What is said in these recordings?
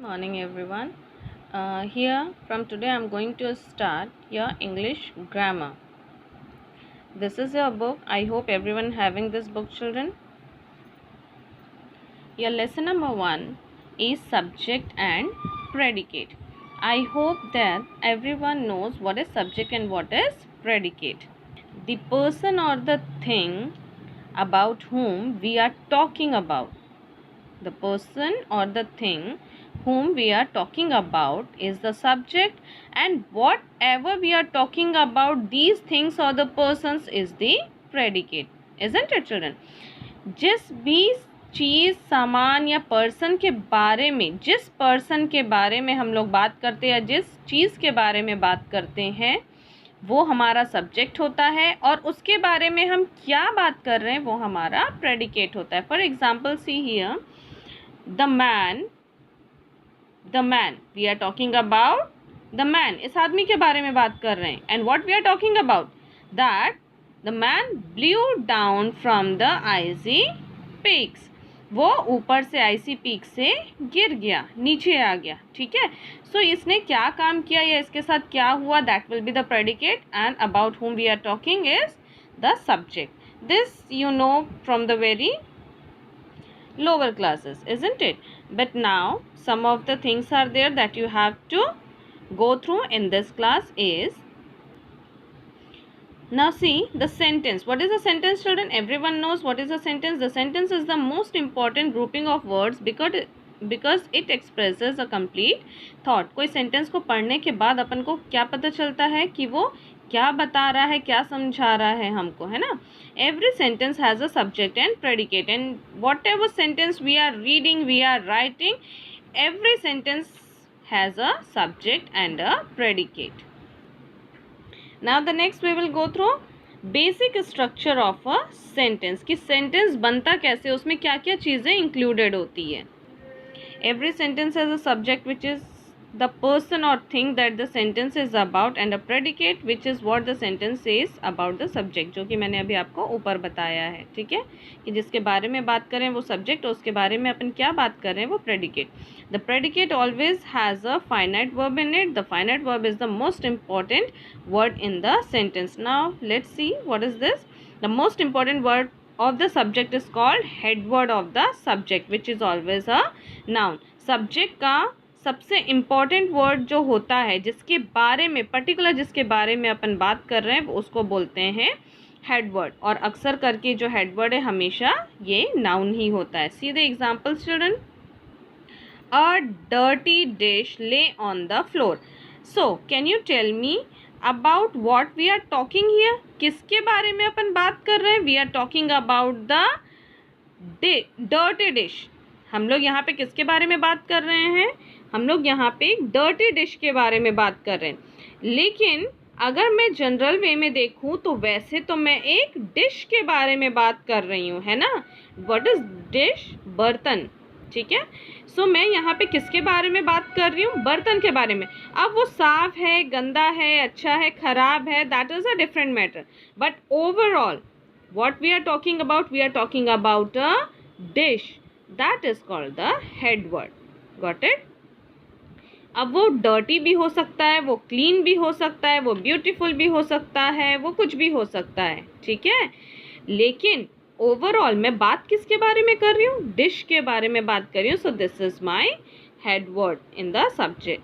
morning everyone. Here from today I'm going to start your English grammar. This is your book. I hope everyone having this book, children. Your lesson number 1 is subject and predicate. I hope that everyone knows what is subject and what is predicate. The person or the thing about whom we are talking about. The person or the thing whom we are talking about is the subject, and whatever we are talking about, these things or the persons is the predicate. Isn't it, children? जिस भी चीज़, सामान या person के बारे में, जिस person के बारे में हम लोग बात करते हैं या जिस चीज़ के बारे में बात करते हैं वो हमारा सब्जेक्ट होता है, और उसके बारे में हम क्या बात कर रहे हैं वो हमारा प्रेडिकेट होता है. For example see here, the man we are talking about the man. इस आदमी के बारे में बात कर रहे हैं. and what we are talking about, that the man blew down from the icy peaks. वो ऊपर से आइसी पीक से गिर गया, नीचे आ गया. ठीक है, सो इसने क्या काम किया या इसके साथ क्या हुआ, that will be the predicate, and about whom we are talking is the subject. This you know from the very lower classes, isn't it? But now some of the things are there that you have to go through in this class is, now see the sentence. What is a sentence, children? Everyone knows what is a sentence. The sentence is the most important grouping of words because it expresses a complete thought. कोई sentence को पढ़ने के बाद अपन को क्या पता चलता है कि वो क्या बता रहा है, क्या समझा रहा है हमको, है ना. Every sentence has a subject and predicate, and whatever sentence we are reading, we are writing, every sentence has a subject and a predicate. Now the next we will go through basic structure of a sentence, कि sentence बनता कैसे, उसमें क्या क्या चीज़ें included होती है. Every sentence has a subject which is the person or thing that the sentence is about, and a predicate which is what the sentence says about the subject, जो कि मैंने अभी आपको ऊपर बताया है. ठीक है, कि जिसके बारे में बात करें वो subject, और उसके बारे में अपन क्या बात कर रहे हैं वो predicate. The predicate always has a finite verb in it. The finite verb is the most important word in the sentence. Now let's see what is this. The most important word of the subject is called head word of the subject, which is always a noun. Subject का सबसे important word जो होता है, जिसके बारे में particular, जिसके बारे में अपन बात कर रहे हैं, उसको बोलते हैं हेड वर्ड. और अक्सर करके जो हेड वर्ड है हमेशा ये नाउन ही होता है. See the examples, children. A dirty dish lay on the floor. So can you tell me about what we are talking here. किसके बारे में अपन बात कर रहे हैं? We are talking about the dirty dish. हम लोग यहाँ पे किसके बारे में बात कर रहे हैं? हम लोग यहाँ पे एक डर्टी डिश के बारे में बात कर रहे हैं. लेकिन अगर मैं जनरल वे में देखूँ तो वैसे तो मैं एक डिश के बारे में बात कर रही हूँ, है ना. What is dish? बर्तन. ठीक है, सो मैं यहाँ पे किसके बारे में बात कर रही हूँ? बर्तन के बारे में. अब वो साफ है, गंदा है, अच्छा है, खराब है, that is a different matter. But overall what we are talking about, we are talking about a dish. That is called the head word. Got it? अब वो डर्टी भी हो सकता है, वो क्लीन भी हो सकता है, वो ब्यूटीफुल भी हो सकता है, वो कुछ भी हो सकता है. ठीक है, लेकिन ओवरऑल मैं बात किसके बारे में कर रही हूँ? डिश के बारे में बात कर रही हूँ. सो this is my head word in the subject.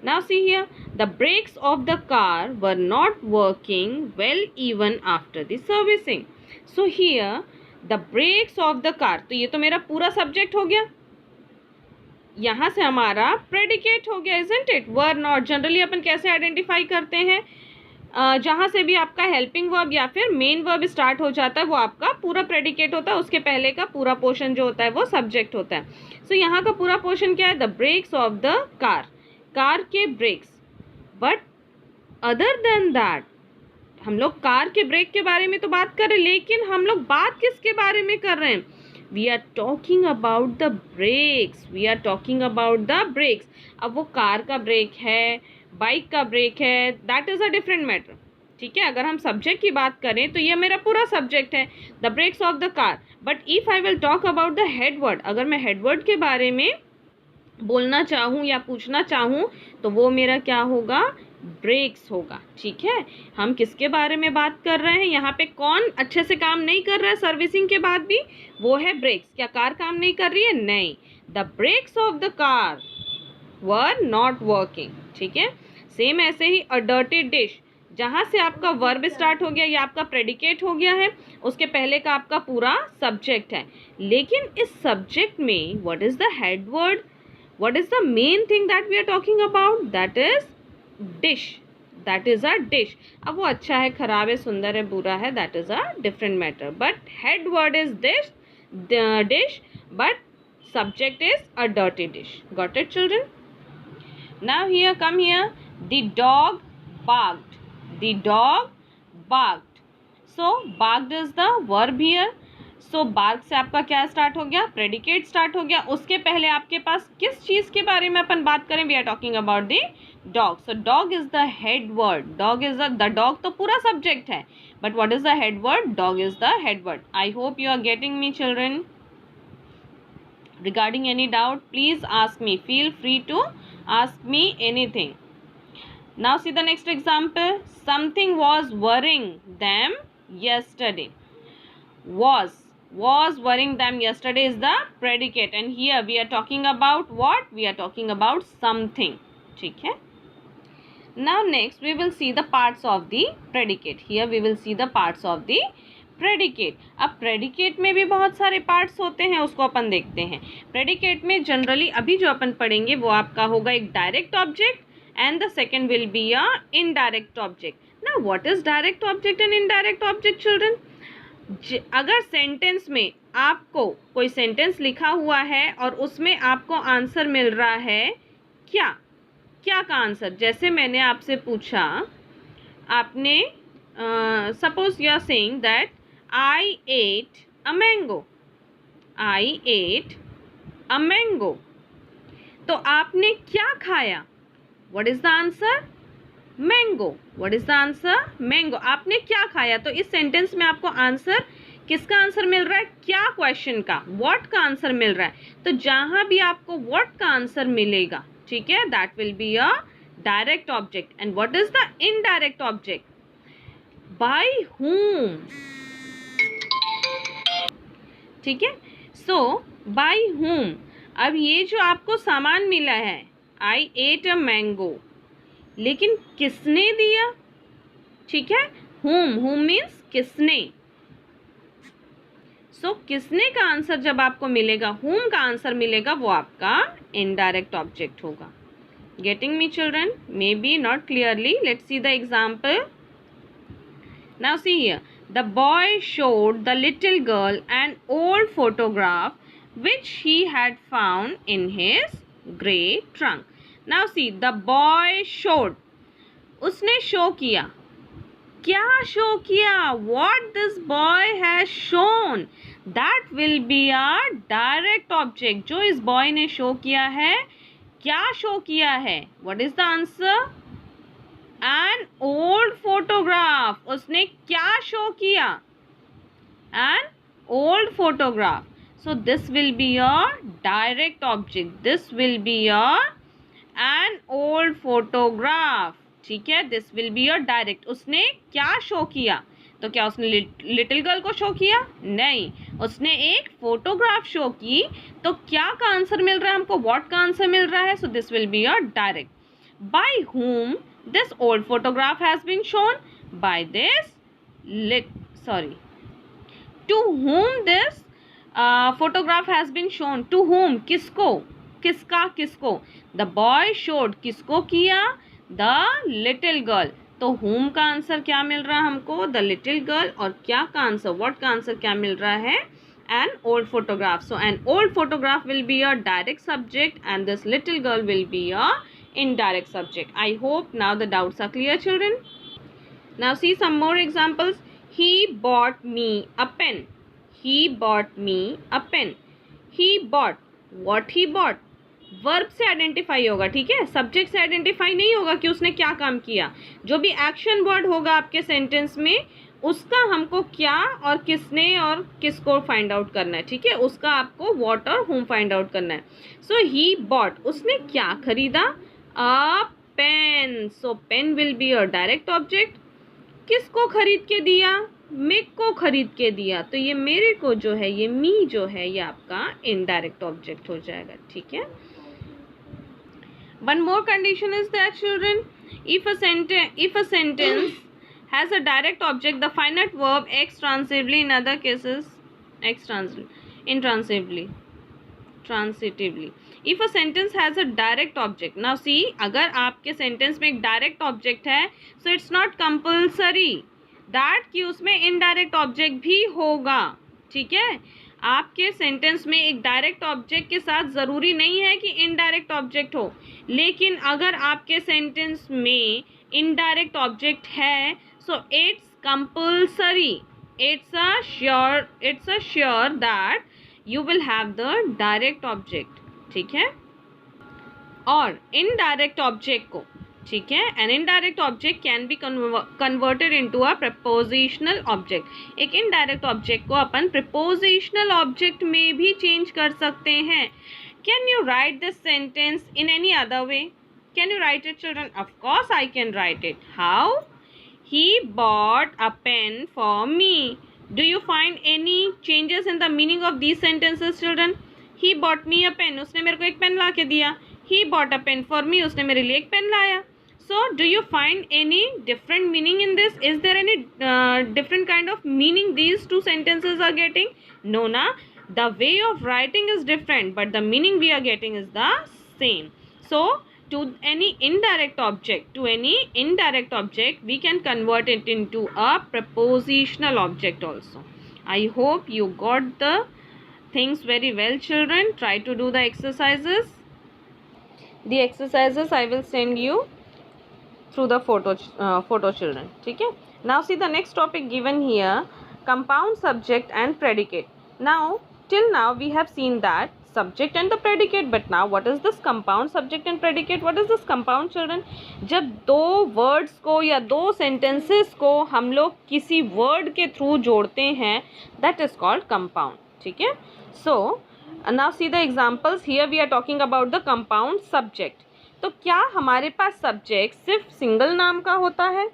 Now see here, the brakes of the car were not working well even after the servicing. So here the brakes of the car, तो ये तो मेरा पूरा subject हो गया. यहाँ से हमारा प्रेडिकेट हो गया, isn't it? Were not generally अपन कैसे आइडेंटिफाई करते हैं? जहाँ से भी आपका हेल्पिंग वर्ब या फिर मेन वर्ब स्टार्ट हो जाता है वो आपका पूरा प्रेडिकेट होता है. उसके पहले का पूरा पोर्शन जो होता है वो सब्जेक्ट होता है. सो यहाँ का पूरा पोर्शन क्या है? The brakes of the car, car के brakes. But other than that, हम लोग कार के ब्रेक के बारे में तो बात कर रहे हैं, लेकिन हम लोग बात किसके बारे में कर रहे हैं? We are talking about the brakes. We are talking about the brakes. अब वो कार का ब्रेक है, बाइक का ब्रेक है, that is a different matter. ठीक है, अगर हम सब्जेक्ट की बात करें तो ये मेरा पूरा सब्जेक्ट है, the brakes of the car. But if I will talk about the head word, अगर मैं हेड वर्ड के बारे में बोलना चाहूँ या पूछना चाहूँ तो वो मेरा क्या होगा, ब्रेक्स होगा। ठीक है, हम किसके बारे में बात कर रहे हैं, यहाँ पे कौन अच्छे से काम नहीं कर रहा है सर्विसिंग के बाद भी, वो है ब्रेक्स। क्या कार काम नहीं कर रही है, नहीं, the brakes of the car were not working. ठीक है, सेम ऐसे ही अ डर्टी डिश, जहाँ से आपका वर्ब स्टार्ट हो गया या आपका प्रेडिकेट हो गया है, उसके पहले का आपका पूरा सब्जेक्ट है। लेकिन इस सब्जेक्ट में what is the head word, what is the main thing that we are talking about, that is dish, that is a dish। अब वो अच्छा है, खराब है, सुंदर है, बुरा है, that is a different matter, but head word is dish, the dish, but subject is a dirty dish। Got it children? Now here, come here, the dog barked, the dog barked, so barked is the verb here। So bark से आपका क्या start हो गया, predicate start हो गया। उसके पहले आपके पास किस चीज़ के बारे में अपन बात करें, we are talking about the dog. So dog is the head word, dog is the dog तो पूरा सब्जेक्ट है, but what is the head word, dog is the head word. I hope you are getting me children. Regarding any doubt please ask me, feel free to ask me anything. Now see the next example, something was worrying them yesterday। was worrying them yesterday is the predicate, and here we are talking about what, we are talking about something। ठीक है, now next we will see the parts of the predicate। here we will see the parts of the predicate। अब predicate में भी बहुत सारे parts होते हैं, उसको अपन देखते हैं। predicate में generally अभी जो अपन पढ़ेंगे वो आपका होगा एक direct object and the second will be a indirect object। now what is direct object and indirect object children? अगर सेंटेंस में आपको कोई सेंटेंस लिखा हुआ है और उसमें आपको आंसर मिल रहा है, क्या क्या का आंसर, जैसे मैंने आपसे पूछा, आपने suppose you are saying that I ate a mango, I ate a mango, तो आपने क्या खाया, what is the answer, mango. What is the answer, mango. आपने क्या खाया, तो इस सेंटेंस में आपको आंसर किसका आंसर मिल रहा है, क्या क्वेश्चन का, व्हाट का आंसर मिल रहा है। तो जहां भी आपको व्हाट का आंसर मिलेगा, ठीक है, that will be a direct object. And what is the indirect object, by whom। ठीक है, सो बाय whom। अब ये जो आपको सामान मिला है, आई एट अ मैंगो, लेकिन किसने दिया, ठीक है, whom मीन्स किसने। सो किसने का आंसर जब आपको मिलेगा, whom का आंसर मिलेगा, वो आपका इनडायरेक्ट ऑब्जेक्ट होगा। Getting me children, may be not clearly, let's see the example. Now see here, the boy showed the little girl an old photograph which he had found in his grey trunk. Now see, the boy showed, उसने show किया, क्या show किया, what this boy has shown, that will be a direct object. जो इस boy ने show किया है, क्या शो किया है, what is the answer, an old photograph. उसने क्या शो किया, an old photograph. So this will be a direct object, this will be a an old photograph. ठीक है, this will be a direct. उसने क्या show किया, तो क्या उसने लिटिल गर्ल को शो किया, नहीं, उसने एक फोटोग्राफ शो की। तो क्या का आंसर मिल रहा है हमको, व्हाट का आंसर मिल रहा है। So this will be a direct. By whom this old photograph has been shown, by this to whom this photograph has been shown, to whom, किसको, किसका, किसको, the boy showed, किसको किया, the little girl। तो whom का answer क्या मिल रहा है हमको, the little girl, और क्या का आंसर, what का आंसर क्या मिल रहा है, an old photograph। so an old photograph will be a direct subject and this little girl will be a indirect subject। I hope now the doubts are clear children। now see some more examples। he bought me a pen, he bought me a pen। he bought, what he bought, verb से identify होगा, ठीक है, subject से identify नहीं होगा कि उसने क्या काम किया। जो भी एक्शन वर्ड होगा आपके सेंटेंस में उसका हमको क्या और किसने और किसको फाइंड आउट करना है, ठीक है, उसका आपको व्हाट और whom फाइंड आउट करना है. सो ही बॉट, उसने क्या खरीदा, a pen. So pen will be a direct object. किसको खरीद के दिया, मेरे को खरीद के दिया, तो ये मेरे को जो है, ये मी जो है, ये आपका इनडायरेक्ट ऑब्जेक्ट हो जाएगा, ठीक है. One more condition is that, children, if a sentence has a direct object, the finite verb extensively, in other cases intransively, transitively. If a sentence has a direct object, now see, अगर आपके sentence में एक direct object है, so it's not compulsory that कि उसमें indirect object भी होगा, ठीक है. आपके सेंटेंस में एक डायरेक्ट ऑब्जेक्ट के साथ ज़रूरी नहीं है कि इनडायरेक्ट ऑब्जेक्ट हो, लेकिन अगर आपके सेंटेंस में इनडायरेक्ट ऑब्जेक्ट है, so it's compulsory, it's a sure that you will have the direct object, ठीक है. और इनडायरेक्ट ऑब्जेक्ट को, ठीक है, an indirect object can be converted into a prepositional object. एक इनडायरेक्ट ऑब्जेक्ट को अपन प्रपोजिशनल ऑब्जेक्ट में भी चेंज कर सकते हैं. Can you write this sentence in any other way? Can you write it, children? Of course I can write it. How? He bought a pen for me. Do you find any changes in the meaning of these sentences, children? He bought me a pen, उसने मेरे को एक pen ला के दिया. He bought a pen for me, उसने मेरे लिए एक पेन लाया. So, do you find any different meaning in this? Is there any different kind of meaning these two sentences are getting? No, na. The way of writing is different, but the meaning we are getting is the same. So, to any indirect object, we can convert it into a prepositional object also. I hope you got the things very well, children. Try to do the exercises. The exercises I will send you through the photo, children, ठीक है. Now see the next topic given here, compound subject and predicate. Now till now we have seen that subject and the predicate, but now what is this compound subject and predicate? What is this compound, children? जब दो words को या दो sentences को हम लोग किसी word के through जोड़ते हैं, that is called compound, ठीक है. So now see the examples. Here we are talking about the compound subject. तो क्या हमारे पास सब्जेक्ट सिर्फ सिंगल नाम का होता है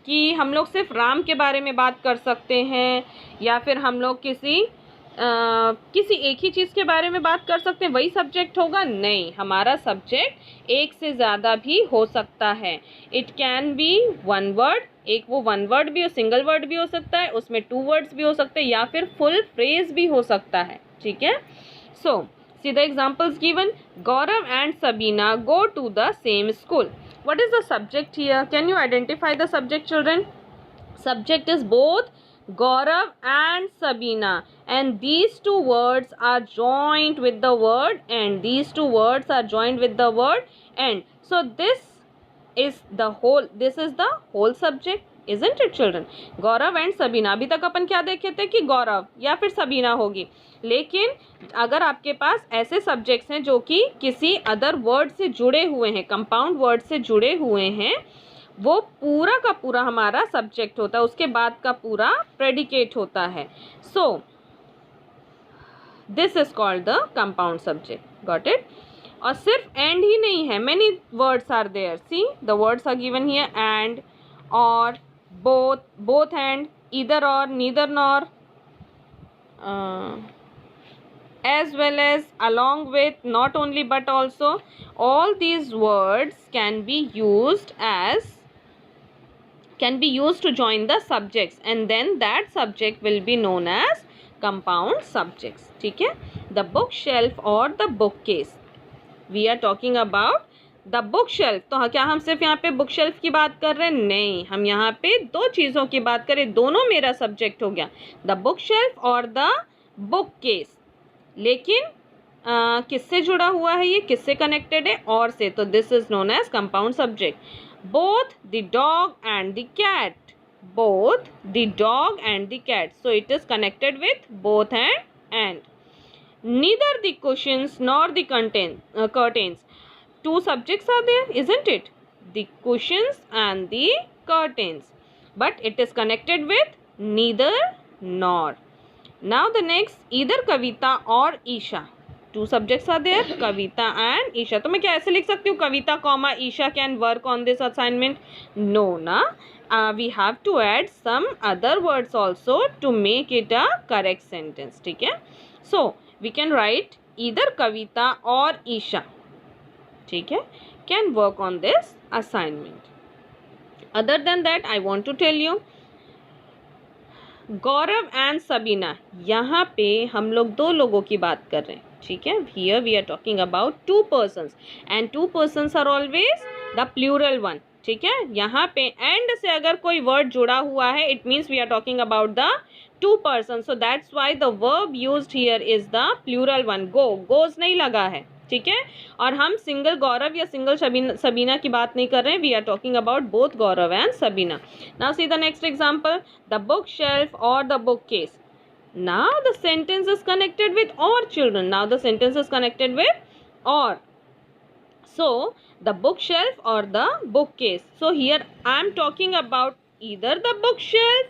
कि हम लोग सिर्फ राम के बारे में बात कर सकते हैं, या फिर हम लोग किसी एक ही चीज़ के बारे में बात कर सकते हैं, वही सब्जेक्ट होगा? नहीं, हमारा सब्जेक्ट एक से ज़्यादा भी हो सकता है. It can be one word, एक वो वन वर्ड भी हो, सिंगल वर्ड भी हो सकता है, उसमें टू वर्ड्स भी हो सकते हैं, या फिर फुल फ्रेज भी हो सकता है, ठीक है. सो see the examples given. Gaurav and Sabina go to the same school. What is the subject here? Can you identify the subject, children? Subject is both Gaurav and Sabina, and these two words are joined with the word and. These two words are joined with the word and. So this is the whole subject, isn't it, children? Gaurav and Sabina. अभी तक अपन क्या देखे थे कि गौरव या फिर सबीना होगी, लेकिन अगर आपके पास ऐसे सब्जेक्ट्स हैं जो कि किसी अदर वर्ड से जुड़े हुए हैं, कंपाउंड वर्ड से जुड़े हुए हैं, वो पूरा का पूरा हमारा सब्जेक्ट होता है, उसके बाद का पूरा प्रेडिकेट होता है. So this is called the compound subject. Got it? और सिर्फ एंड ही नहीं है, many words are there. See the words are given here, and, और, both and, either or, neither nor, as well as, along with, not only but also. All these words can be used to join the subjects, and then that subject will be known as compound subjects, ठीक है. The bookshelf or the bookcase. We are talking about the book shelf. तो क्या हम सिर्फ यहाँ पे book shelf की बात कर रहे हैं? नहीं, हम यहाँ पे दो चीज़ों की बात करें, दोनों मेरा सब्जेक्ट हो गया, द बुक शेल्फ और द बुक केस. लेकिन किससे जुड़ा हुआ है ये, किससे कनेक्टेड है? और से. तो this is known as compound subject. Both the dog and the cat. Both the dog and the cat. So it is connected with both and. Neither the cushions nor the curtains. Two subjects are there, isn't it? The cushions and the curtains. But it is connected with neither nor. Now the next, either Kavita or Isha. Two subjects are there, Kavita and Isha. तो मैं क्या ऐसे लिख सकती हूँ, Kavita comma Isha can work on this assignment? No ना, we have to add some other words also to make it a correct sentence. ठीक है, so we can write either Kavita or Isha, ठीक है, can work on this assignment. Other than that, I want to tell you, Gaurav and Sabina, यहाँ पे हम लोग दो लोगों की बात कर रहे हैं, ठीक है. Here we are talking about two persons and two persons are always the plural one, ठीक है. यहाँ पे एंड से अगर कोई वर्ड जुड़ा हुआ है, it means we are talking about the two person, so that's why the verb used here is the plural one. Goes नहीं लगा है, ठीक है. और हम सिंगल गौरव या सिंगल सबीना की बात नहीं कर रहे हैं. We are talking about both Gaurav and Sabina. Now see the next example, the book shelf और the book case. Now the sentence is connected with और children. Now the sentence is connected with और. So the bookshelf or the bookcase. So here I am talking about either the bookshelf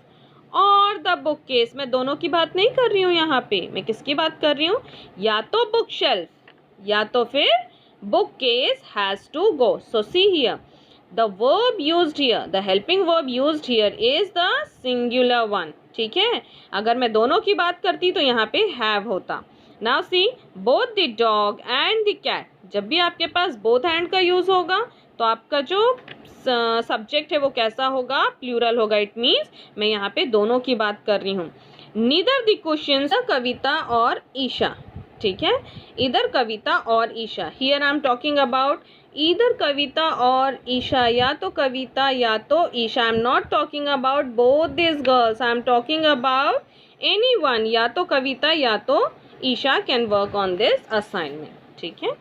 और the bookcase. मैं दोनों की बात नहीं कर रही हूँ यहाँ पे. मैं किसकी बात कर रही हूँ? या तो bookshelf या तो फिर bookcase has to go. So see here, the verb used here, the helping verb used here is the singular one. ठीक है, अगर मैं दोनों की बात करती तो यहाँ पे have होता. Now see, both the dog and the cat. जब भी आपके पास both hand का यूज होगा तो आपका जो सब्जेक्ट है वो कैसा होगा? प्लूरल होगा. इट मीन्स मैं यहाँ पे दोनों की बात कर रही हूँ. नीदर द क्वेश्चंस, कविता और ईशा, ठीक है. इधर कविता और Isha. Here I am talking about इधर कविता और ईशा, या तो कविता या तो Isha. I am not talking about both this girls. I am talking about anyone. या तो कविता या तो Isha can work on this assignment, ठीक है.